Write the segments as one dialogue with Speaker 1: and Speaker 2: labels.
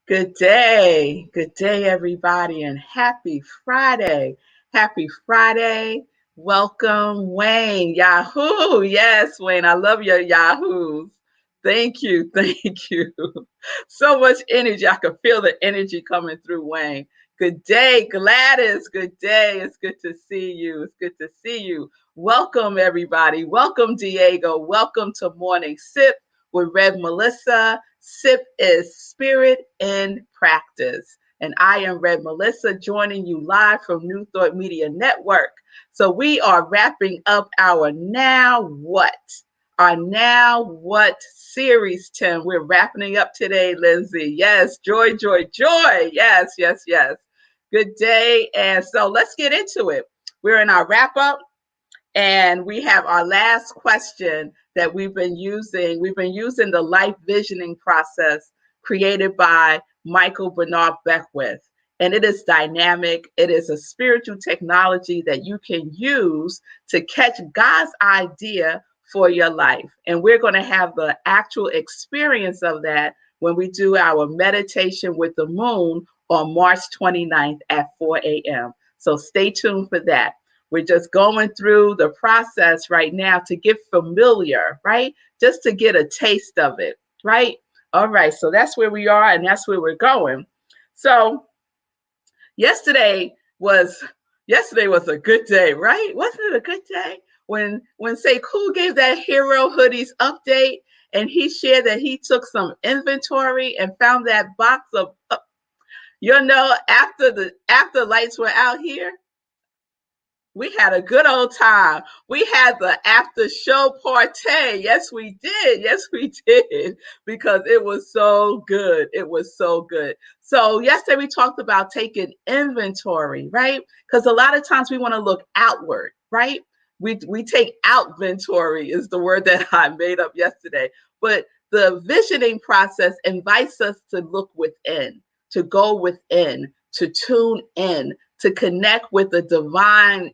Speaker 1: Good day. Good day, everybody, and happy Friday. Happy Friday. Welcome, Wayne. Yahoo. Yes, Wayne. I love your Yahoos. Thank you. Thank you. So much energy. I can feel the energy coming through, Wayne. Good day, Gladys. Good day. It's good to see you. It's good to see you. Welcome, everybody. Welcome, Diego. Welcome to Morning Sip with Rev Melissa. SIP is Spirit in Practice. And I am Rev Melissa, joining you live from New Thought Media Network. So we are wrapping up our Now What? Our Now What series, Tim. We're wrapping it up today, Lindsay. Yes, joy, joy, joy. Yes, yes, yes. Good day. And so let's get into it. We're in our wrap up. And we have our last question that we've been using. We've been using the life visioning process created by Michael Bernard Beckwith. And it is dynamic. It is a spiritual technology that you can use to catch God's idea for your life. And we're going to have the actual experience of that when we do our meditation with the moon on March 29th at 4 a.m. So stay tuned for that. We're just going through the process right now to get familiar, right? Just to get a taste of it, right? All right, so that's where we are and that's where we're going. So yesterday was a good day, right? Wasn't it a good day? When Sekou gave that Hero Hoodies update and he shared that he took some inventory and found that box of after lights were out here, we had a good old time. We had the after show party. Yes, we did. Yes, we did. Because it was so good. It was so good. So yesterday we talked about taking inventory, right? Because a lot of times we want to look outward, right? We take out inventory is the word that I made up yesterday. But the visioning process invites us to look within, to go within, to tune in, to connect with the divine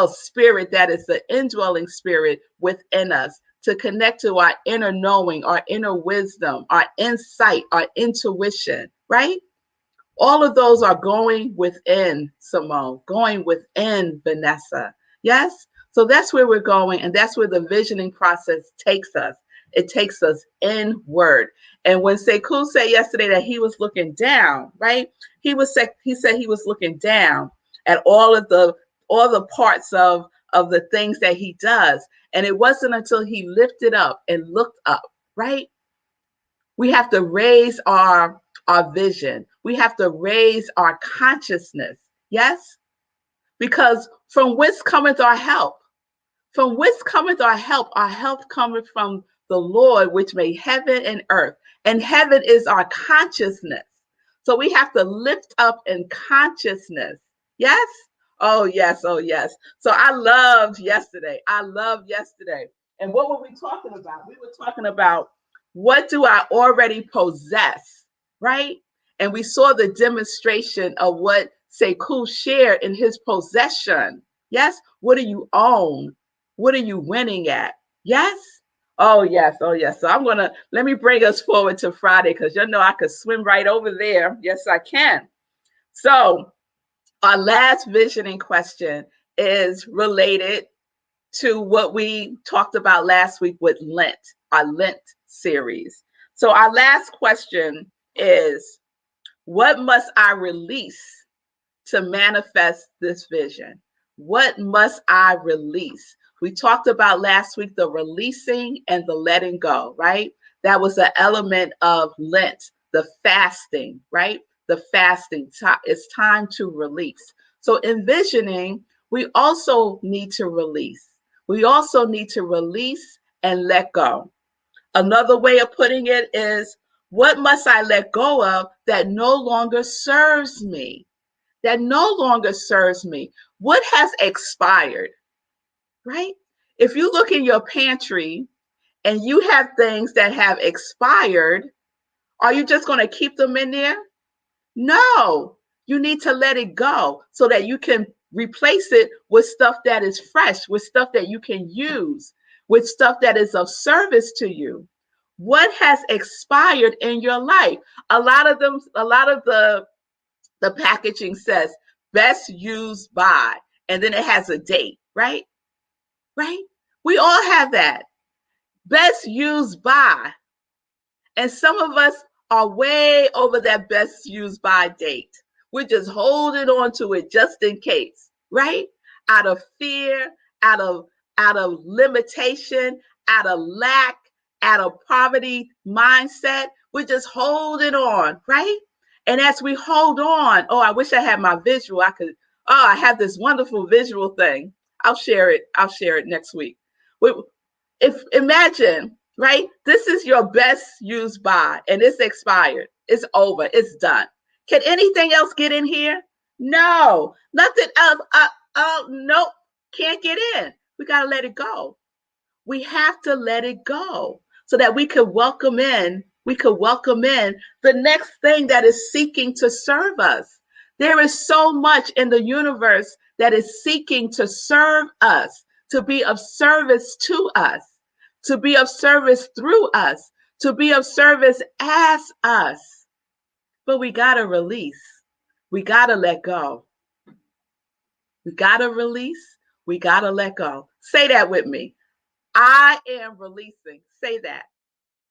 Speaker 1: spirit that is the indwelling spirit within us, to connect to our inner knowing, our inner wisdom, our insight, our intuition, right? All of those are going within, Simone, going within, Vanessa. Yes? So that's where we're going, and that's where the visioning process takes us. It takes us inward. And when Sekou said yesterday that he was looking down, right? He said he was looking down at all the parts of the things that he does. And it wasn't until he lifted up and looked up, right? We have to raise our vision. We have to raise our consciousness. Yes? Because from whence cometh our help? From whence cometh our help? Our help cometh from the Lord, which made heaven and earth. And heaven is our consciousness. So we have to lift up in consciousness. Yes? Oh, yes. Oh, yes. So I loved yesterday. I loved yesterday. And what were we talking about? We were talking about what do I already possess, right? And we saw the demonstration of what Sekou shared in his possession. Yes? What do you own? What are you winning at? Yes? Oh, yes. Oh, yes. So let me bring us forward to Friday because you know I could swim right over there. Yes, I can. So our last visioning question is related to what we talked about last week with Lent, our Lent series. So our last question is, what must I release to manifest this vision? What must I release? We talked about last week the releasing and the letting go, right? That was an element of Lent, the fasting, right? The fasting. It's time to release. So, envisioning, we also need to release. We also need to release and let go. Another way of putting it is, what must I let go of that no longer serves me? That no longer serves me. What has expired, right? If you look in your pantry and you have things that have expired, are you just going to keep them in there? No, you need to let it go so that you can replace it with stuff that is fresh, with stuff that you can use, with stuff that is of service to you. What has expired in your life? A lot of the packaging says best used by, and then it has a date, right? Right? We all have that. Best used by. And some of us are way over that best used by date. We're just holding on to it just in case, right? Out of fear, out of limitation, out of lack, out of poverty mindset. We're just holding on, right? And as we hold on, oh, I wish I had my visual. I have this wonderful visual thing. I'll share it. I'll share it next week. If imagine, right? This is your best used by, and it's expired. It's over. It's done. Can anything else get in here? No, nothing else. Nope, can't get in. We got to let it go. We have to let it go so that we could welcome in. We could welcome in the next thing that is seeking to serve us. There is so much in the universe that is seeking to serve us, to be of service to us, to be of service through us, to be of service as us. But we got to release. We got to let go. We got to release. We got to let go. Say that with me. I am releasing. Say that.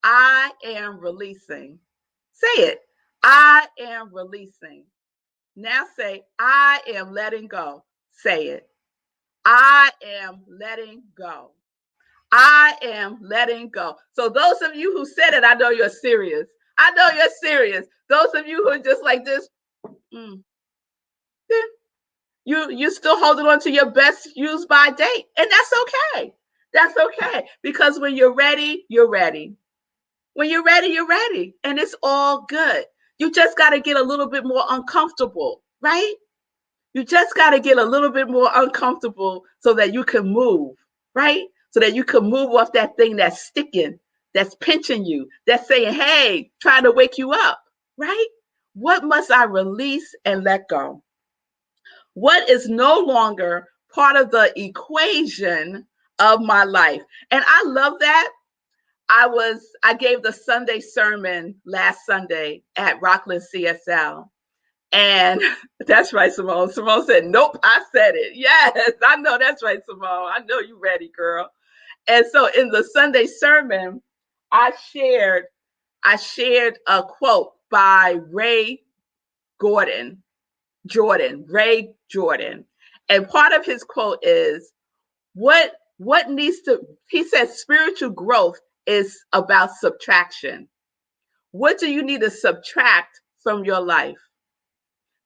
Speaker 1: I am releasing. Say it. I am releasing. Now say, I am letting go. Say it. I am letting go. I am letting go. So those of you who said it, I know you're serious. I know you're serious. Those of you who are just like this, you're still holding on to your best used by date. And that's okay. That's okay. Because when you're ready, you're ready. When you're ready, you're ready. And it's all good. You just got to get a little bit more uncomfortable, right? You just got to get a little bit more uncomfortable so that you can move, right? So that you can move off that thing that's sticking, that's pinching you, that's saying, hey, trying to wake you up, right? What must I release and let go? What is no longer part of the equation of my life? And I love that. I gave the Sunday sermon last Sunday at Rockland CSL. And that's right, Simone. Simone said, nope, I said it. Yes, I know that's right, Simone. I know you ready, girl. And so in the Sunday sermon, I shared a quote by Ray Jordan. And part of his quote is, what needs to, he says, spiritual growth is about subtraction. What do you need to subtract from your life?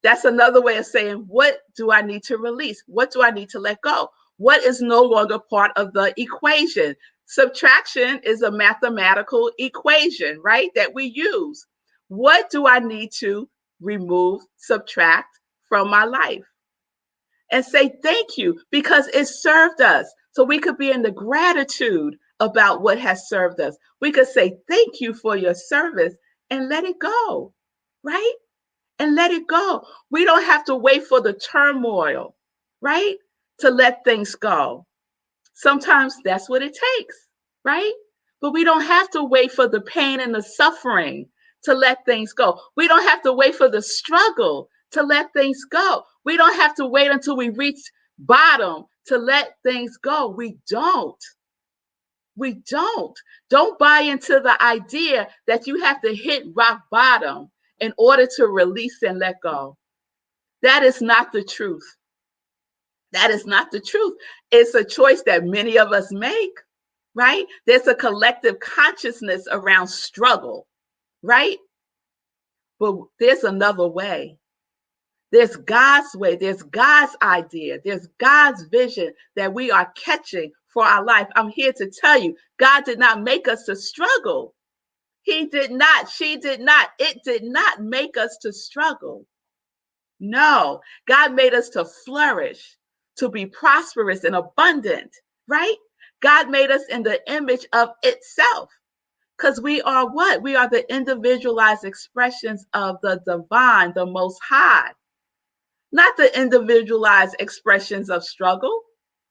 Speaker 1: That's another way of saying, what do I need to release? What do I need to let go? What is no longer part of the equation? Subtraction is a mathematical equation, right? That we use. What do I need to remove, subtract from my life? And say thank you, because it served us. So we could be in the gratitude about what has served us. We could say thank you for your service and let it go, right? And let it go. We don't have to wait for the turmoil, right? To let things go. Sometimes that's what it takes, right? But we don't have to wait for the pain and the suffering to let things go. We don't have to wait for the struggle to let things go. We don't have to wait until we reach bottom to let things go. We don't. We don't. Don't buy into the idea that you have to hit rock bottom in order to release and let go. That is not the truth. That is not the truth. It's a choice that many of us make, right? There's a collective consciousness around struggle, right? But there's another way. There's God's way. There's God's idea. There's God's vision that we are catching for our life. I'm here to tell you, God did not make us to struggle. He did not. She did not. It did not make us to struggle. No, God made us to flourish, to be prosperous and abundant, right? God made us in the image of itself, because we are what? We are the individualized expressions of the divine, the most high, not the individualized expressions of struggle.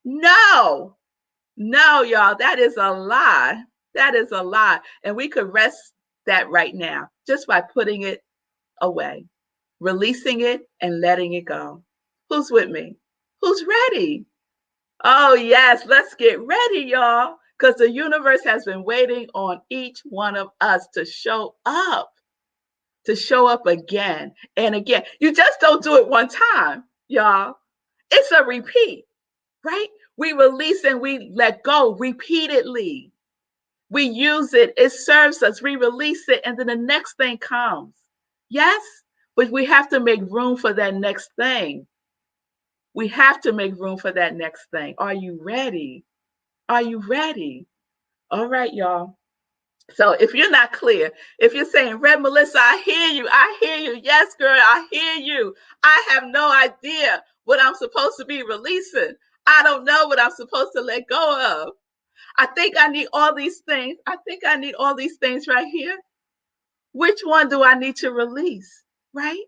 Speaker 1: No, no, y'all, that is a lie. That is a lot. And we could rest that right now just by putting it away, releasing it and letting it go. Who's with me? Who's ready? Oh, yes, let's get ready, y'all, because the universe has been waiting on each one of us to show up again and again. You just don't do it one time, y'all. It's a repeat, right? We release and we let go repeatedly. We use it, it serves us, we release it, and then the next thing comes. Yes, but we have to make room for that next thing. We have to make room for that next thing. Are you ready? Are you ready? All right, y'all. So if you're not clear, if you're saying, Red Melissa, I hear you. I hear you. Yes, girl, I hear you. I have no idea what I'm supposed to be releasing. I don't know what I'm supposed to let go of. I think I need all these things. I think I need all these things right here. Which one do I need to release? Right?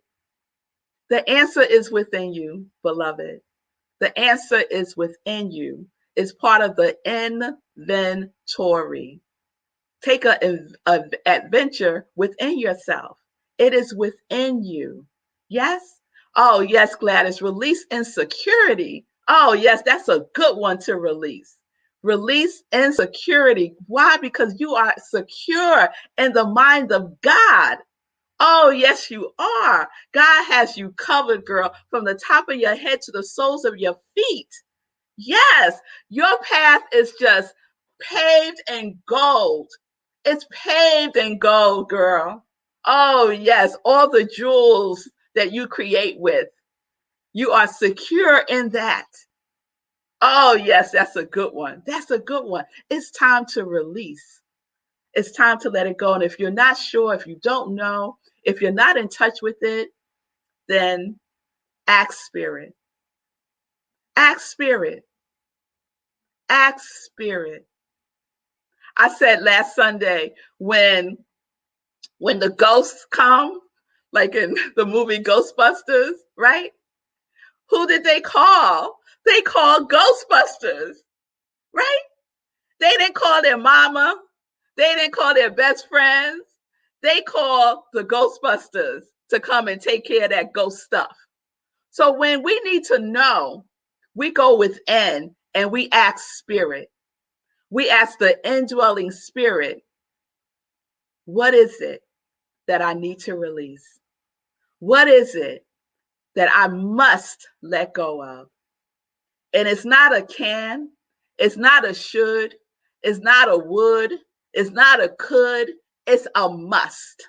Speaker 1: The answer is within you, beloved. The answer is within you. It's part of the inventory. Take a adventure within yourself. It is within you. Yes? Oh, yes, Gladys. Release insecurity. Oh, yes, that's a good one to release. Release insecurity. Why? Because you are secure in the mind of God. Oh, yes, you are. God has you covered, girl, from the top of your head to the soles of your feet. Yes, your path is just paved in gold. It's paved in gold, girl. Oh, yes, all the jewels that you create with, you are secure in that. Oh, yes, that's a good one. That's a good one. It's time to release. It's time to let it go. And if you're not sure, if you don't know, if you're not in touch with it, then ask spirit. Ask spirit. Ask spirit. I said last Sunday when the ghosts come, like in the movie Ghostbusters, right? Who did they call? They called Ghostbusters, right? They didn't call their mama. They didn't call their best friends. They called the Ghostbusters to come and take care of that ghost stuff. So when we need to know, we go within and we ask spirit. We ask the indwelling spirit, what is it that I need to release? What is it that I must let go of? And it's not a can, it's not a should, it's not a would, it's not a could, it's a must.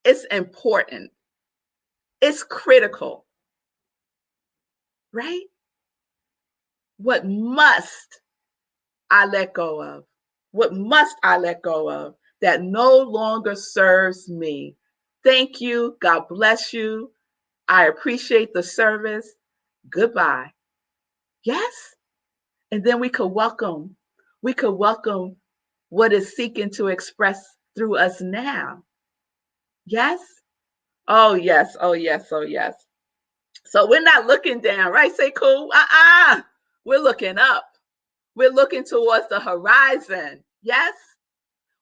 Speaker 1: It's important, it's critical, right? What must I let go of? What must I let go of that no longer serves me? Thank you. God bless you. I appreciate the service. Goodbye. Yes. And then we could welcome what is seeking to express through us now. Yes. Oh, yes. Oh, yes. Oh, yes. So we're not looking down, right? Say cool. We're looking up. We're looking towards the horizon. Yes.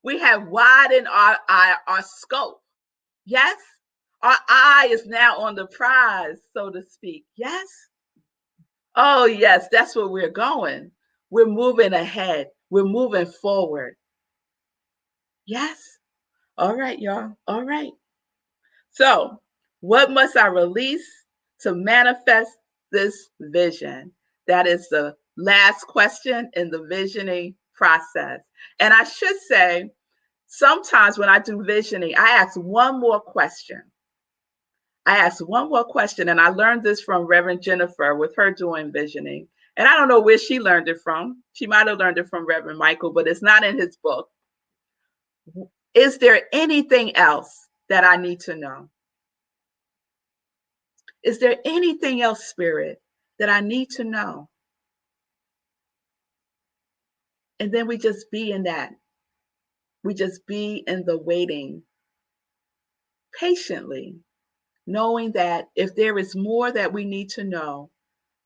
Speaker 1: We have widened our scope. Yes. Our eye is now on the prize, so to speak. Yes. Oh, yes, that's where we're going. We're moving ahead. We're moving forward. Yes. All right, y'all. All right. So, what must I release to manifest this vision? That is the last question in the visioning process. And I should say, sometimes when I do visioning, I ask one more question. I asked one more question, and I learned this from Reverend Jennifer with her doing visioning. And I don't know where she learned it from. She might have learned it from Reverend Michael, but it's not in his book. Is there anything else that I need to know? Is there anything else, Spirit, that I need to know? And then we just be in that. We just be in the waiting patiently, knowing that if there is more that we need to know,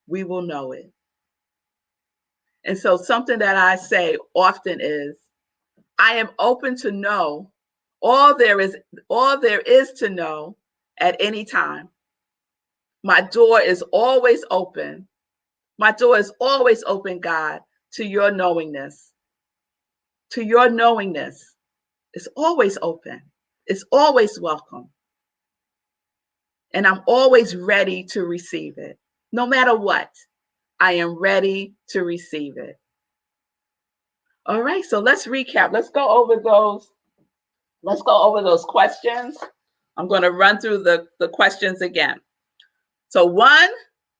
Speaker 1: we will know it. And so something that I say often is, I am open to know all there is to know at any time. My door is always open. My door is always open, God, to your knowingness. To your knowingness. It's always open. It's always welcome. And I'm always ready to receive it. No matter what, I am ready to receive it. All right, so let's recap. Let's go over those questions. I'm going to run through the questions again. So 1,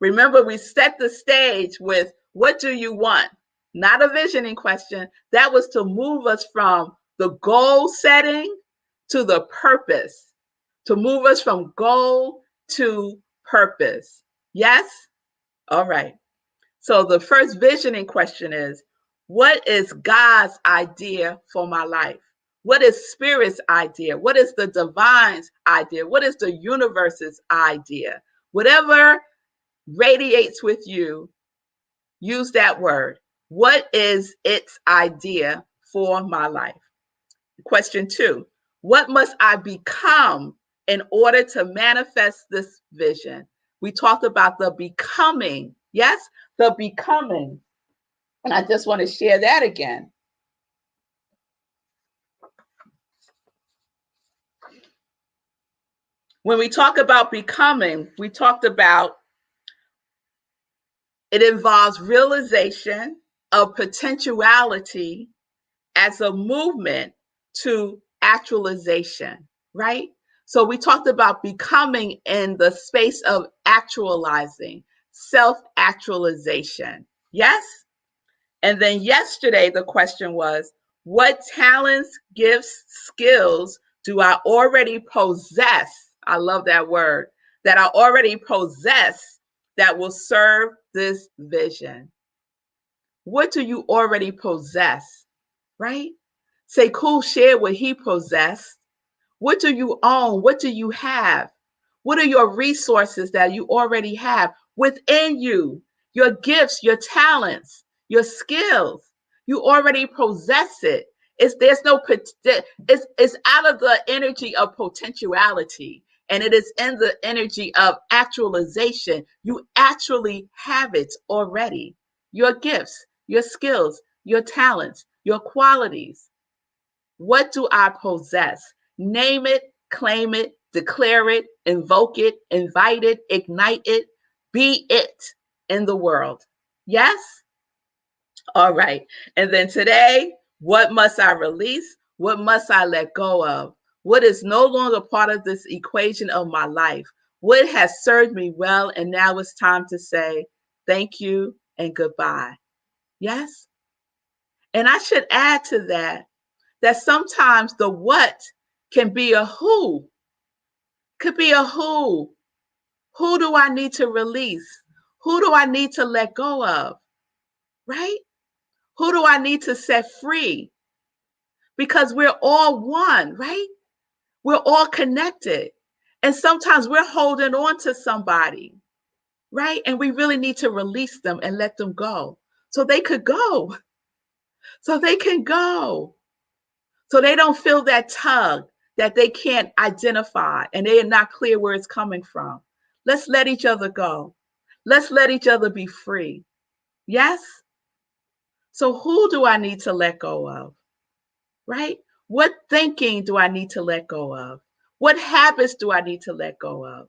Speaker 1: remember we set the stage with, what do you want? Not a visioning question. That was to move us from the goal setting to the purpose, to move us from goal to purpose. Yes? All right. So the first visioning question is, what is God's idea for my life? What is Spirit's idea? What is the divine's idea? What is the universe's idea? Whatever radiates with you, use that word. What is its idea for my life? Question 2, what must I become in order to manifest this vision? We talked about the becoming. Yes, the becoming. And I just want to share that again. When we talk about becoming, we talked about it involves realization of potentiality as a movement to actualization, right? So we talked about becoming in the space of actualizing, self-actualization. Yes? And then yesterday, the question was, what talents, gifts, skills do I already possess? I love that word, that I already possess that will serve this vision. What do you already possess, right? Sekou shared what he possessed. What do you own? What do you have? What are your resources that you already have within you? Your gifts, your talents, your skills. You already possess it. There's no it's out of the energy of potentiality, and it is in the energy of actualization. You actually have it already. Your gifts, your skills, your talents, your qualities. What do I possess? Name it, claim it, declare it, invoke it, invite it, ignite it, be it in the world. Yes? All right. And then today, what must I release? What must I let go of? What is no longer part of this equation of my life? What has served me well, and now it's time to say thank you and goodbye. Yes? And I should add to that sometimes the what can be a who, could be a who. Who do I need to release? Who do I need to let go of? Right? Who do I need to set free? Because we're all one, right? We're all connected. And sometimes we're holding on to somebody, right? And we really need to release them and let them go so they could go, so they can go. So they don't feel that tug that they can't identify and they are not clear where it's coming from. Let's let each other go. Let's let each other be free. Yes? So who do I need to let go of? Right? What thinking do I need to let go of? What habits do I need to let go of?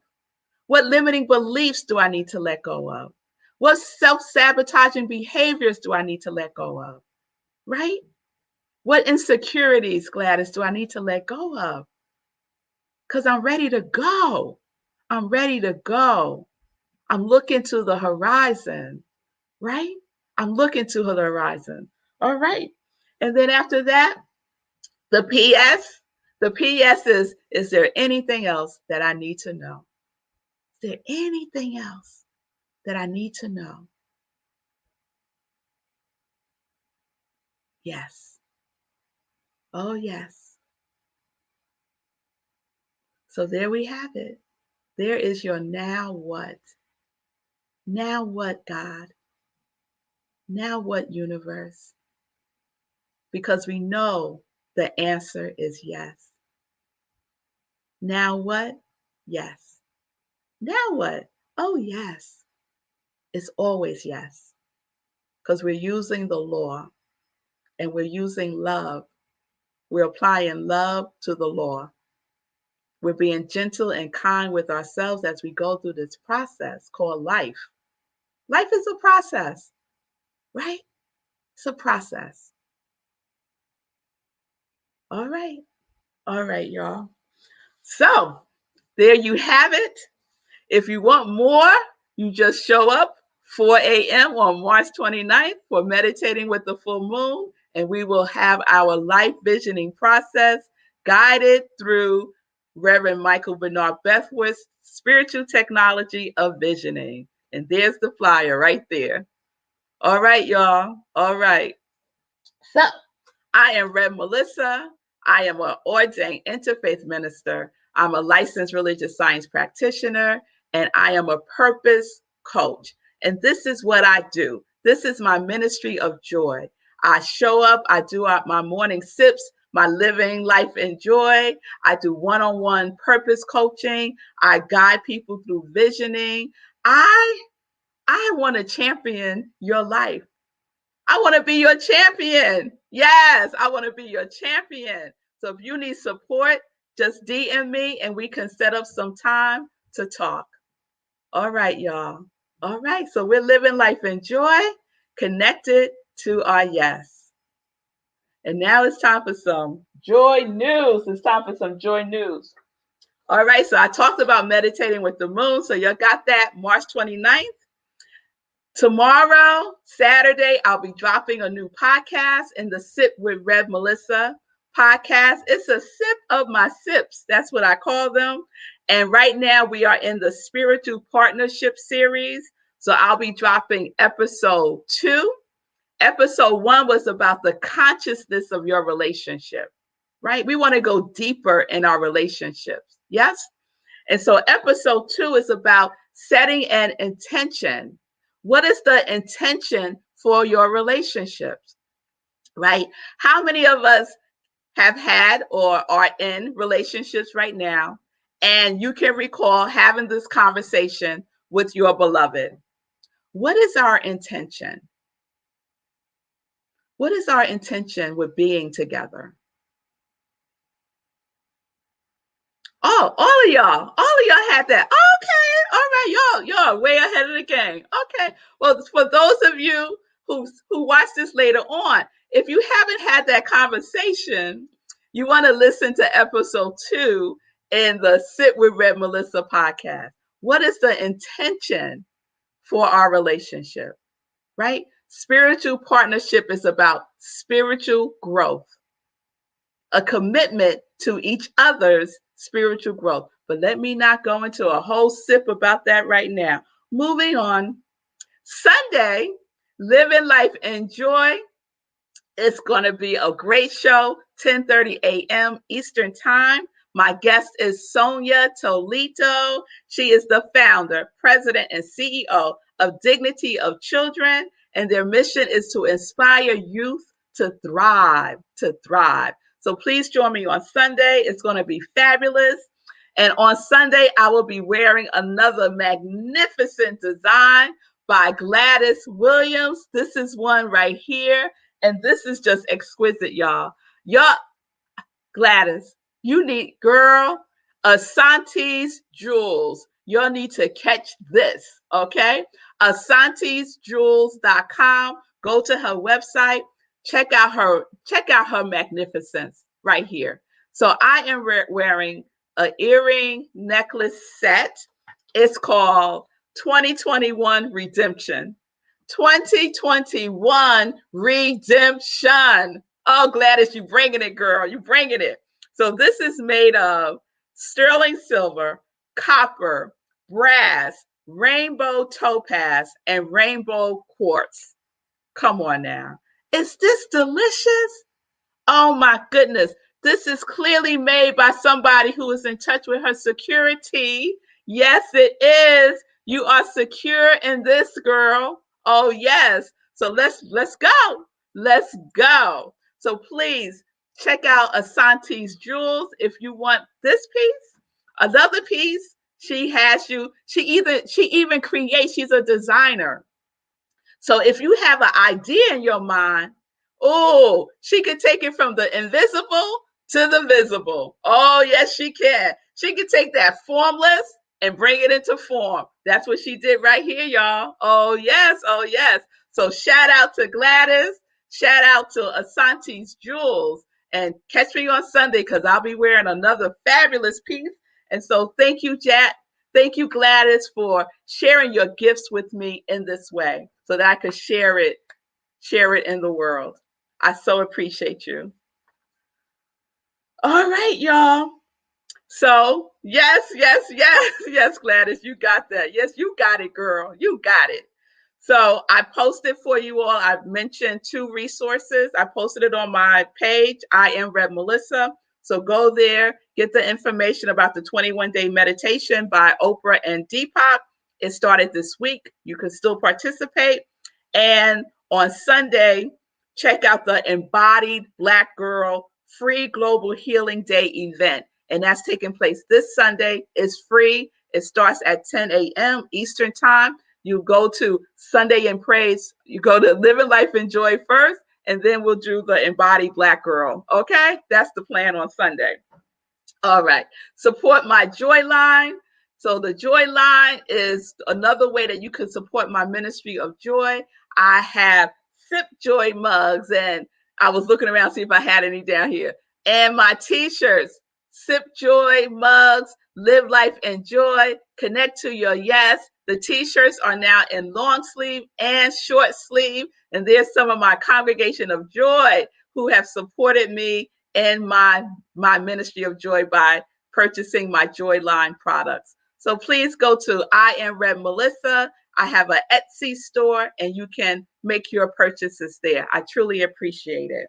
Speaker 1: What limiting beliefs do I need to let go of? What self-sabotaging behaviors do I need to let go of? Right? What insecurities, Gladys, do I need to let go of? Because I'm ready to go. I'm ready to go. I'm looking to the horizon, right? I'm looking to the horizon. All right. And then after that, the PS. The PS is there anything else that I need to know? Is there anything else that I need to know? Yes. Oh, yes. So there we have it. There is your now what? Now what, God? Now what, universe? Because we know the answer is yes. Now what? Yes. Now what? Oh, yes. It's always yes. Because we're using the law and we're using love. We're applying love to the law. We're being gentle and kind with ourselves as we go through this process called life. Life is a process, right? It's a process. All right. All right, y'all. So there you have it. If you want more, you just show up 4 a.m. on March 29th for Meditating with the Full Moon, and we will have our life visioning process guided through Reverend Michael Bernard Bethwood's Spiritual Technology of Visioning. And there's the flyer right there. All right, y'all. All right. So I am Rev Melissa. I am an ordained interfaith minister. I'm a licensed religious science practitioner, and I am a purpose coach. And this is what I do. This is my ministry of joy. I show up, I do my morning sips, my living life in joy. I do one-on-one purpose coaching. I guide people through visioning. I want to champion your life. I want to be your champion. Yes, I want to be your champion. So if you need support, just DM me and we can set up some time to talk. All right, y'all. All right. So we're living life in joy, connected to our yes. And now it's time for some joy news. It's time for some joy news. All right. So I talked about meditating with the moon. So you got that March 29th. Tomorrow, Saturday, I'll be dropping a new podcast in the Sip with Rev Melissa podcast. It's a sip of my sips. That's what I call them. And right now we are in the spiritual partnership series. So I'll be dropping episode 2. Episode 1 was about the consciousness of your relationship, right? We want to go deeper in our relationships. Yes? And so episode 2 is about setting an intention. What is the intention for your relationships, right? How many of us have had or are in relationships right now, and you can recall having this conversation with your beloved? What is our intention? What is our intention with being together? Oh, all of y'all had that. Okay, all right, y'all way ahead of the game. Okay, well, for those of you who watch this later on, if you haven't had that conversation, you want to listen to episode 2 in the Sit with Red Melissa podcast. What is the intention for our relationship? Right? Spiritual partnership is about spiritual growth, a commitment to each other's spiritual growth. But let me not go into a whole sip about that right now. Moving on. Sunday, living life in joy. It's going to be a great show, 10:30 a.m. Eastern Time. My guest is Sonia Tolito. She is the founder, president, and CEO of Dignity of Children, and their mission is to inspire youth to thrive, to thrive. So please join me on Sunday. It's going to be fabulous. And on Sunday, I will be wearing another magnificent design by Gladys Williams. This is one right here. And this is just exquisite, y'all. Y'all, Gladys, you need, girl, Asante's Jewels. Y'all need to catch this, okay? Asante'sJewels.com. Go to her website. Check out her magnificence right here. So I am wearing an earring necklace set. It's called 2021 Redemption. 2021 Redemption. Oh, Gladys, you bringing it, girl. You bringing it. So this is made of sterling silver, copper, brass, rainbow topaz, and rainbow quartz. Come on now. Is this delicious? Oh my goodness. This is clearly made by somebody who is in touch with her security. Yes, it is. You are secure in this, girl. Oh, yes. So let's go. Let's go. So please check out Asante's Jewels if you want this piece. Another piece, she has you, she even creates, she's a designer. So if you have an idea in your mind, oh, she can take it from the invisible to the visible. Oh, yes, she can. She can take that formless and bring it into form. That's what she did right here, y'all. Oh, yes. Oh, yes. So shout out to Gladys. Shout out to Asante's Jewels. And catch me on Sunday because I'll be wearing another fabulous piece. And so thank you, Jack. Thank you, Gladys, for sharing your gifts with me in this way so that I could share it in the world. I so appreciate you. All right, y'all. So, yes, yes, yes, yes, Gladys, you got that. Yes, you got it, girl. You got it. So, I posted for you all. I've mentioned 2 resources. I posted it on my page, I Am Rev Melissa. So, go there, get the information about the 21-day meditation by Oprah and Deepak. It started this week. You can still participate. And on Sunday, check out the Embodied Black Girl Free Global Healing Day event. And that's taking place this Sunday. It's free. It starts at 10 a.m. Eastern Time. You go to Sunday in Praise. You go to Living Life and Joy first, and then we'll do the Embodied Black Girl. Okay? That's the plan on Sunday. All right. Support my Joy Line. So the Joy Line is another way that you can support my ministry of joy. I have Sip Joy mugs, and I was looking around to see if I had any down here. And my t-shirts, Sip Joy mugs, Live Life and Joy, Connect to Your Yes. The t-shirts are now in long sleeve and short sleeve. And there's some of my congregation of joy who have supported me in my ministry of joy by purchasing my Joy Line products. So please go to I Am Rev Melissa. I have an Etsy store and you can make your purchases there. I truly appreciate it.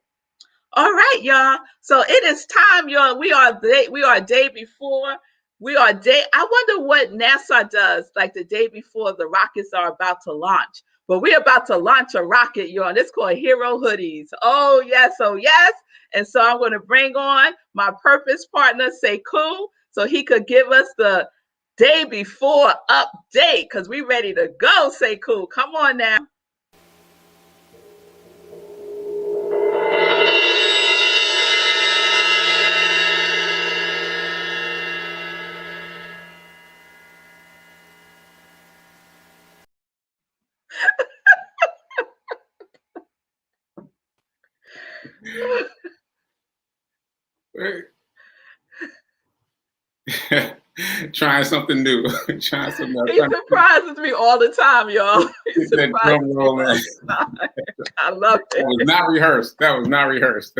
Speaker 1: All right, y'all. So it is time, y'all. We are a day before. I wonder what NASA does like the day before the rockets are about to launch. But we're about to launch a rocket, y'all. And it's called Hero Hoodies. Oh, yes. Oh, yes. And so I'm going to bring on my purpose partner, Sekou, so he could give us the day before update because we're ready to go, Sekou. Come on now.
Speaker 2: Trying something new. Trying something else.
Speaker 1: He surprises me all the time, y'all.
Speaker 2: Get that drum roll in.
Speaker 1: I love it.
Speaker 2: That was not rehearsed.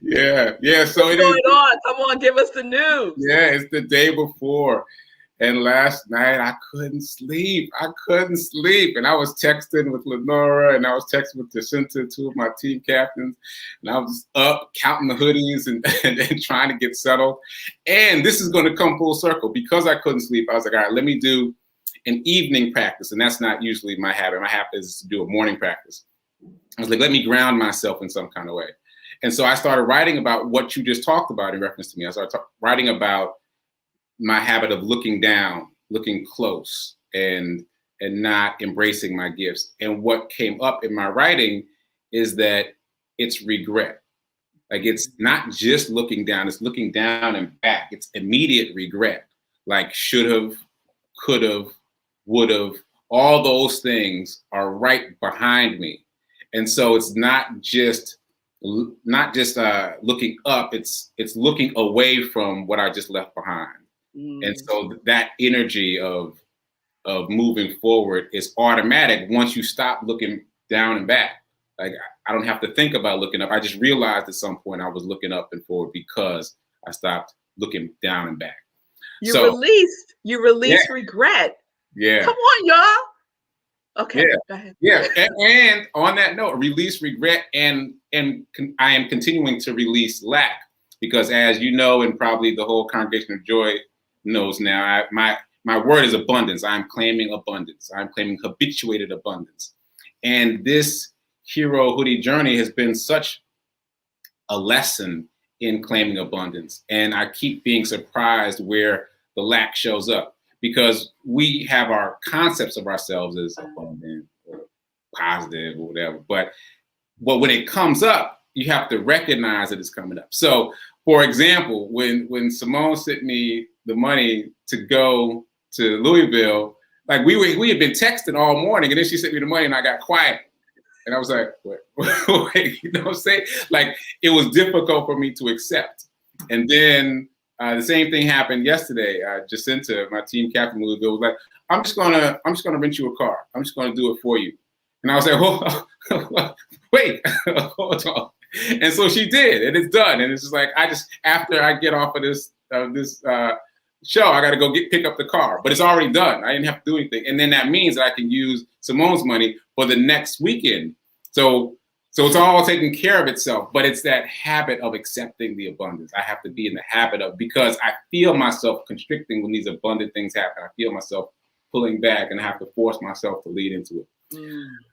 Speaker 2: Yeah. So
Speaker 1: what's going on? Come on, give us the news.
Speaker 2: Yeah, it's the day before. And last night I couldn't sleep. And I was texting with Lenora and I was texting with Jacinta, 2 of my team captains. And I was up counting the hoodies and trying to get settled. And this is going to come full circle. Because I couldn't sleep, I was like, all right, let me do an evening practice. And that's not usually my habit. My habit is to do a morning practice. I was like, let me ground myself in some kind of way. And so I started writing about what you just talked about in reference to me. I started writing about my habit of looking down, looking close, and not embracing my gifts. And what came up in my writing is that it's regret. Like it's not just looking down, it's looking down and back. It's immediate regret. Like should have, could have, would have, all those things are right behind me. And so it's not just looking up, it's looking away from what I just left behind. And so that energy of moving forward is automatic once you stop looking down and back. Like I don't have to think about looking up. I just realized at some point I was looking up and forward because I stopped looking down and back.
Speaker 1: You released regret.
Speaker 2: Yeah.
Speaker 1: Come on, y'all. Okay.
Speaker 2: Yeah.
Speaker 1: Go ahead.
Speaker 2: Yeah. And on that note, release regret and I am continuing to release lack because as you know, and probably the whole congregation of joy knows now, my word is abundance. I'm claiming abundance. I'm claiming habituated abundance. And this hero hoodie journey has been such a lesson in claiming abundance. And I keep being surprised where the lack shows up, because we have our concepts of ourselves as abundant or positive or whatever. But when it comes up, you have to recognize that it's coming up. So, for example, when Simone sent me the money to go to Louisville, like we had been texting all morning, and then she sent me the money, and I got quiet. And I was like, wait, you know what I'm saying? Like, it was difficult for me to accept. And then the same thing happened yesterday. Jacinta, my team captain in Louisville, was like, I'm just gonna rent you a car. I'm just gonna do it for you. And I was like, oh, wait, hold on. And so she did, and it's done. And it's just like, after I get off of this show, I got to go pick up the car, but it's already done. I didn't have to do anything. And then that means that I can use Simone's money for the next weekend. So it's all taking care of itself, but it's that habit of accepting the abundance. I have to be in the habit of, because I feel myself constricting when these abundant things happen. I feel myself pulling back, and I have to force myself to lead into it.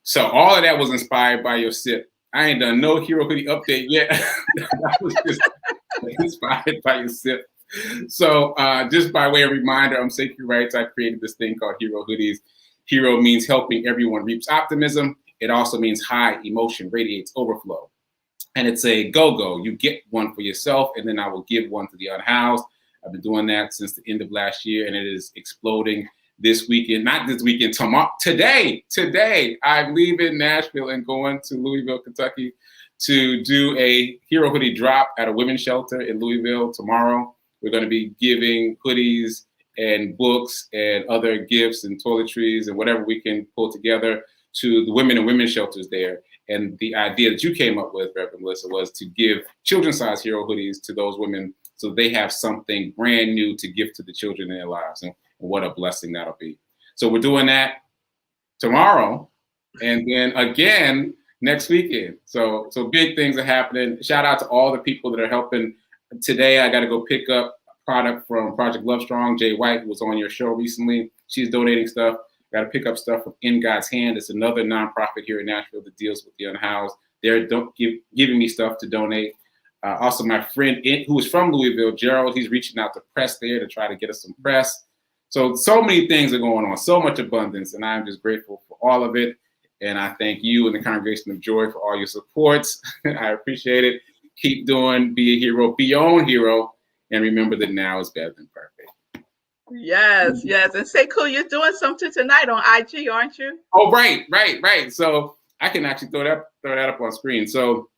Speaker 2: So all of that was inspired by your sip. I ain't done no hero hoodie update yet. That was just inspired by your sip. So just by way of reminder, I'm Sacred Rights. I created this thing called Hero Hoodies. Hero means helping everyone reach optimism. It also means high emotion radiates overflow. And it's a go-go. You get one for yourself, and then I will give one to the unhoused. I've been doing that since the end of last year, and it is exploding this weekend. Not this weekend, tomorrow. Today, I'm leaving Nashville and going to Louisville, Kentucky to do a hero hoodie drop at a women's shelter in Louisville tomorrow. We're going to be giving hoodies and books and other gifts and toiletries and whatever we can pull together to the women and women's shelters there. And the idea that you came up with, Reverend Melissa, was to give children's-size hero hoodies to those women so they have something brand new to give to the children in their lives. And what a blessing that'll be. So we're doing that tomorrow, and then again next weekend. So big things are happening. Shout out to all the people that are helping. Today, I got to go pick up a product from Project Love Strong. Jay White, who was on your show recently. She's donating stuff. Got to pick up stuff from In God's Hand. It's another nonprofit here in Nashville that deals with the unhoused. They're giving me stuff to donate. Also, my friend who is from Louisville, Gerald, he's reaching out to press there to try to get us some press. So many things are going on, so much abundance, and I'm just grateful for all of it. And I thank you and the Congregation of Joy for all your supports. I appreciate it. Keep doing, be a hero, be your own hero, and remember that now is better than perfect.
Speaker 1: Yes. And say, cool, you're doing something tonight on IG, aren't you?
Speaker 2: Oh, right. So I can actually throw that up on screen. So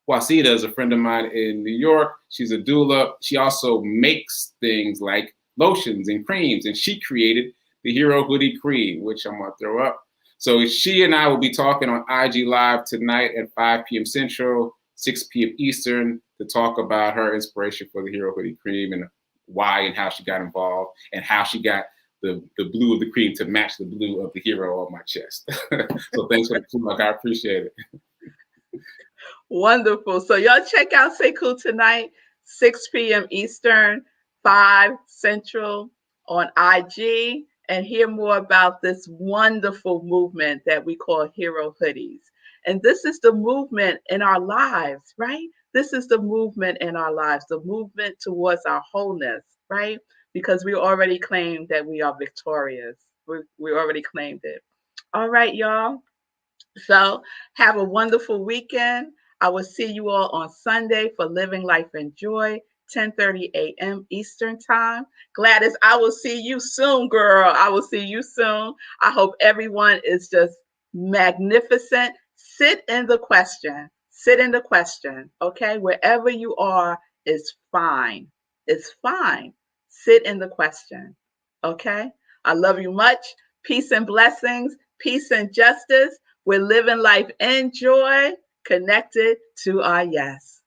Speaker 2: Wasida is a friend of mine in New York. She's a doula. She also makes things like lotions and creams, and she created the Hero Hoodie Cream, which I'm going to throw up. So she and I will be talking on IG Live tonight at 5 p.m. Central, 6 p.m. Eastern, to talk about her inspiration for the Hero Hoodie Cream and why and how she got involved and how she got the blue of the cream to match the blue of the hero on my chest. So thanks for the plug. I appreciate it.
Speaker 1: Wonderful. So y'all check out Sekou tonight, 6 p.m. Eastern, 5 Central on IG, and hear more about this wonderful movement that we call Hero Hoodies. And this is the movement in our lives, right? This is the movement in our lives, the movement towards our wholeness, right? Because we already claimed that we are victorious. We already claimed it. All right, y'all. So have a wonderful weekend. I will see you all on Sunday for Living Life in Joy, 10:30 a.m. Eastern Time. Gladys, I will see you soon, girl. I will see you soon. I hope everyone is just magnificent. Sit in the question. Sit in the question, okay? Wherever you are is fine. It's fine. Sit in the question, okay? I love you much. Peace and blessings. Peace and justice. We're living life in joy, connected to our yes.